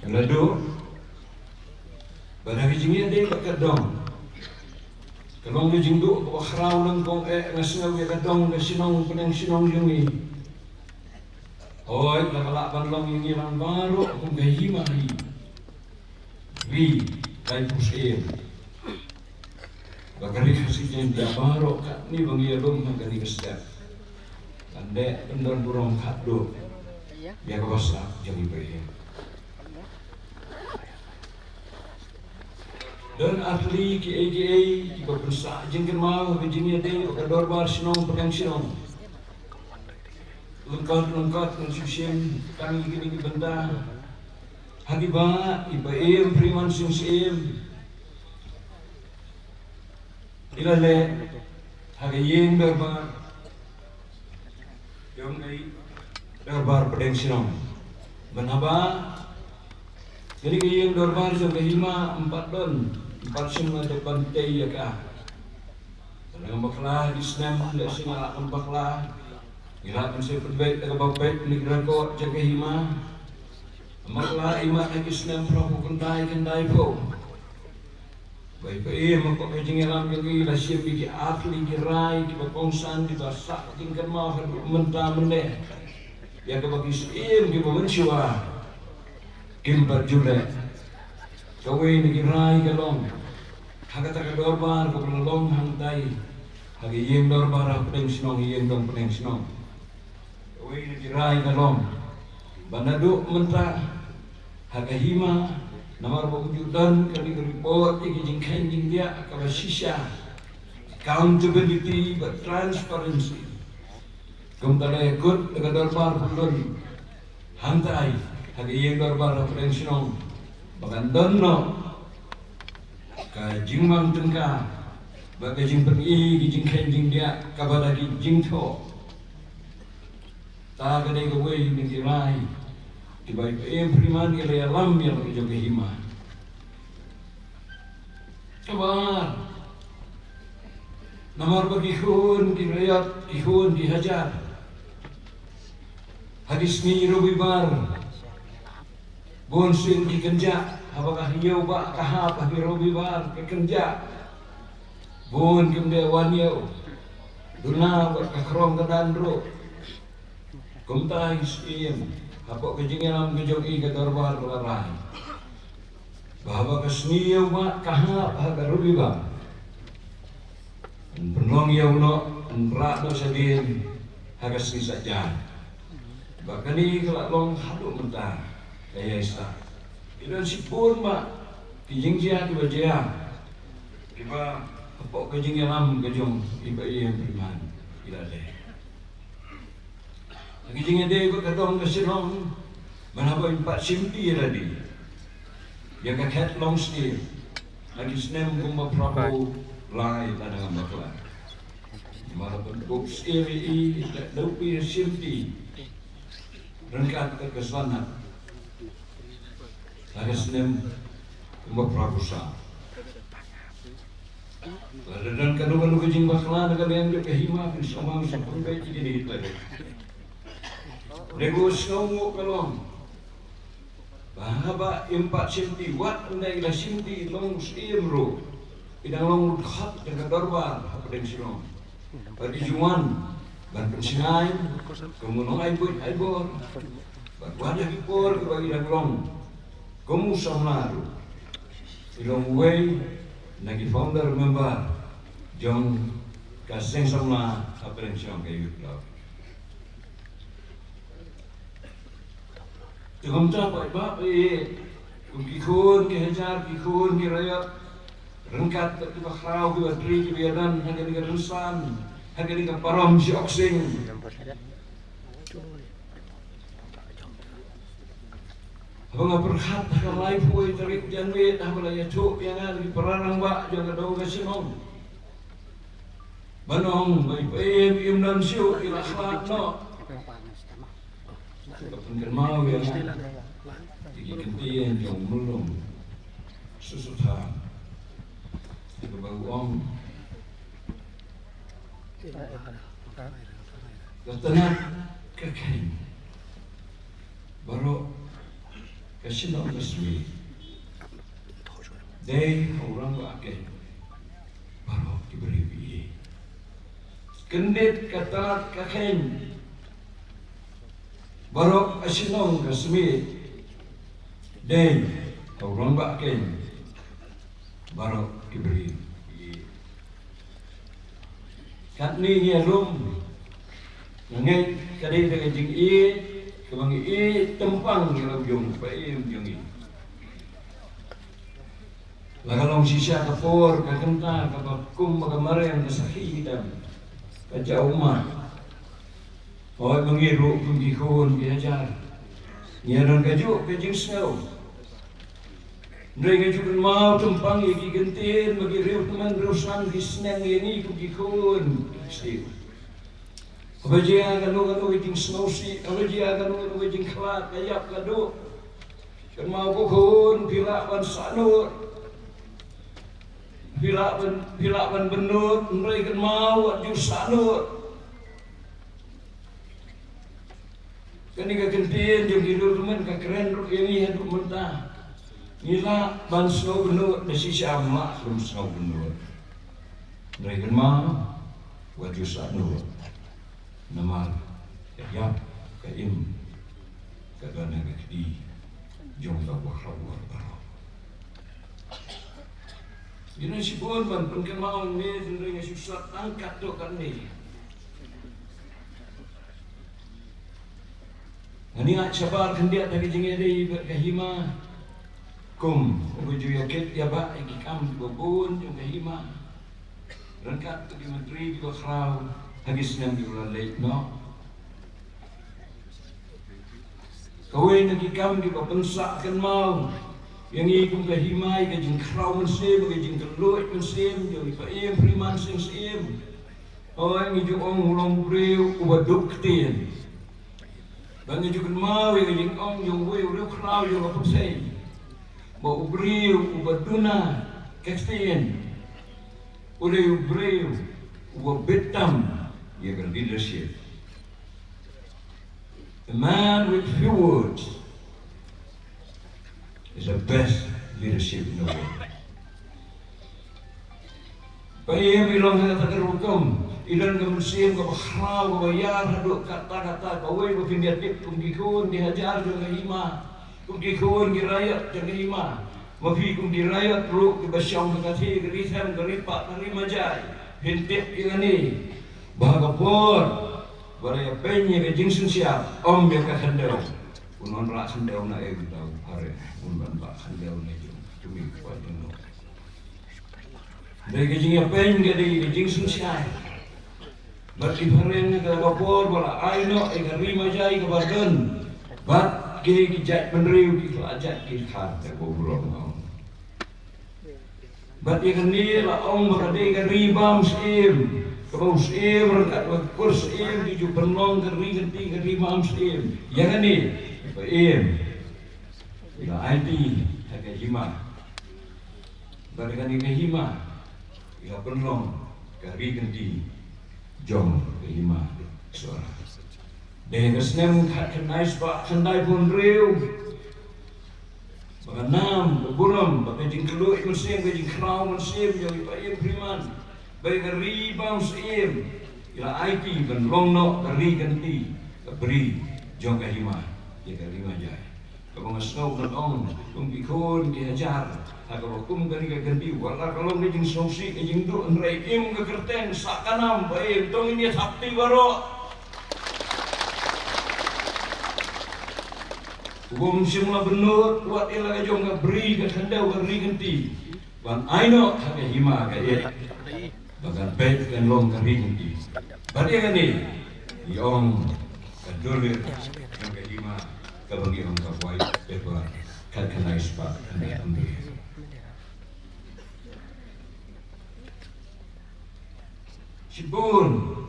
Lado, pada kijingnya dia kadang, kalau dia jingdu, wakrau nang kong ngasngaw ya kadang nasinong penang sinong yungi. Hoy, nakalaban lang yung ilang baro kung gahimahi. Ri, kay pusim. Bagari kasi dyan dia baro ka ni bang iyalong magani kasda. Ande pendor burong kaddo. Dia kabasa jang ibrahim. Dan ahli KAKA ibabensa jengken mau Virginia day kadorbar sinong pegang sinong lengkap ng susim kami gini benda hagiba ibaim priman sim ilale hagayin darbar yung ay darbar pegang sinong benaba jadi kayong darbar sa kahima 4 don 4 semua depan teh ya kah. Kalau baklah di senam dah singa akan baklah. Irakan saya perbaik tak baik ni rako jaga hima. Baklah imat lagi senam prabu kendai po. Baik mako kajing alam lagi lah siap bagi atli kirai di bakongsan di basak tingkat mau mentah meneh. Ya ke bagi sim di menciwa. Kimbar jule. Kawin kirai kalong. Hagata kadorbar ko long hangtay. Hagi yeng dorbar pedeng sinong yeng dong pedeng sinong. Kawin kirai kalong. Banadu mentah hagahima namar wujudan kali report iki jingkhen jing dia kabasisya. Accountability but transparency. Kumtale ikut kadorbar pulun hangtay. Hagi yeng dorbar pedeng sinong. Bagandon no ka jingmang tengka bagai jing pergi jing kenjing dia kabada jing tho ta gade ke wei ni kirai tibai priman ke alam yang joge hima kabar nomor bagi hun kirayat ihun dihajar hadis ni robibar bonsin di kenja apakah hiau ba kahap bagi robi bar ke kenja bon kemde waniau duna buat kakrong ke dandro kumta isim apok kejingan kejogi ke darbar kelarai bahwa kesniau ba kahap haga robi ba penong yau no enrak no sedin haga sni saja bahkan ini kelak long haduk mentah kaya isa. Idan sipun mak kijing sia tiba jia. Tiba apok kijing alam kejong iba iya priman ila le. Kijing ade ko kadong kasilong manaba 4 simti tadi. Ya ka cat long sleeve. Lagi snem kumba prabu lai tanang bakla. Mara books eri daupi simti. Rengkat ke kesanat. Lagi senem kumba prabusa. Dan kadang-kadang kejing bakla dengan yang dia kehima bersama sampai baik jadi itu. Negus kamu kalau bahaba 4 simti wat undai la simti long imro idang long khat dengan darbar apa silong. Bagi juan ban pensinai kemunong aibor. Wadah kipor bagi dang long. Kamu samlaru ilong way nagi founder member John kaseng sama apa yang siang kayu lau. Jangan capai bab kikun kehajar kikun kirayat rengkat ke bakrau ke bateri ke biaran hanya dengan rusan hanya dengan param si oksing. Abang berhat kalau live boy tarik janwe dah boleh ya cuk yang ada di perarang bak jaga dau kasinong. Banong baik dan siu ila akhlak no. Kapun mau ya. Iki kentian jong mulung. Susutha. Ibu bau om. Katanya kekeng. Baru Kasinong resmi. Day orang bakal baru diberi biye. Kendit katalat kaken baru kasinong resmi. Day orang bakal baru diberi biye. Kat ni ngelum ngai kadai dengan jing kebangi tempang dalam jong pai jong lagalong sisa kapor kakenta kapakum magamare ang sahi dam kajauma hoy mangiru kung gihon gihajar nyaron kaju kajing snow ndai kaju kan mau tempang iki gentin magiriu teman rusan gisnang ini kung gihon sih Abajia kanu ijing snowsi, abajia kanu ijing kelat, kayak kadu. Kan mau kokon, pila ban sanur, pila ban benut, mereka kan mau aju sanur. Kan ika kentin, jom hidup teman kekeren ruk ini hidup mentah. Nila ban snow benut, nasi sama belum snow benut. Mereka kan mau aju sanur. Nama yap kaim kagana kadi jong ka bahawar baro ini si bon ban pun mau ni sendiri susah angkat tu kan ni ani ak sabar kendia tadi jengere berkahima kum uju yakit ya ba iki kam bobon jong kahima rangkat tu di menteri di bakrau habis nang diulalay no kawin nagikam di papensa kan mau yang ikong kahimay kajing kraw mansim kajing kaluit mansim yung ipaim priman sim o ang ijong ulong brew ubaduk tin bang ijong mau kajing yung brew kraw yung apusay ba ubrew ubaduna kastin ulay ubrew ubabitam your leadership. A man with few words is the best leadership in the world. Payah bilang kata terhukum, ilan kemudian kebahagiaan, kebayar, haduk kata-kata, kawai berpindah-pindah, kumgikun, dihajar jangan hima, kumgikun dirayat jangan hima, mafi dirayat perlu kebasyam kekati, kerisam, keripak, kerimajai, hintip yang ini. Bahagapur baraya penye ke jingsun siap om yang ka khandau unon ra khandau na e tau hare unban ba khandau na cumi kwa jeno dai ke jingya pen ke di jingsun siap berarti hare ke gapur bala aino e rima jai ke badan bat ke jat penriu ki ajat ki khat te bobrong om bat ye ni la om berade ke ribam sim Kau sim rangkat kurs sim tujuh penong kering kenti kerimam sim yang ni im bila IT agak hima berikan ini hima bila penong kering kenti jom hima suara dengan senang kenai sebab kendai pun riu mengenam berburam pakai jingkeluk mesin pakai jingkrau mesin jadi pakai priman baik ribang sim ila IT ben longno kari ganti beri jong kahima ya kahima jai kalau ngasau kan ong tung bikun diajar agak hukum kari ganti wala kalau ni jing sosi jing du nrai im ke kerten sakanam baik tong ini sakti baro hukum simula benut buat ila jong ka beri ke handau kari ganti ban aino kahima ka bagan baik dan long kering di. Bagi kan ni, yang kedulir yang kelima kebagi orang kawaii lebar kalkanai sepak anda ambil. Sibun.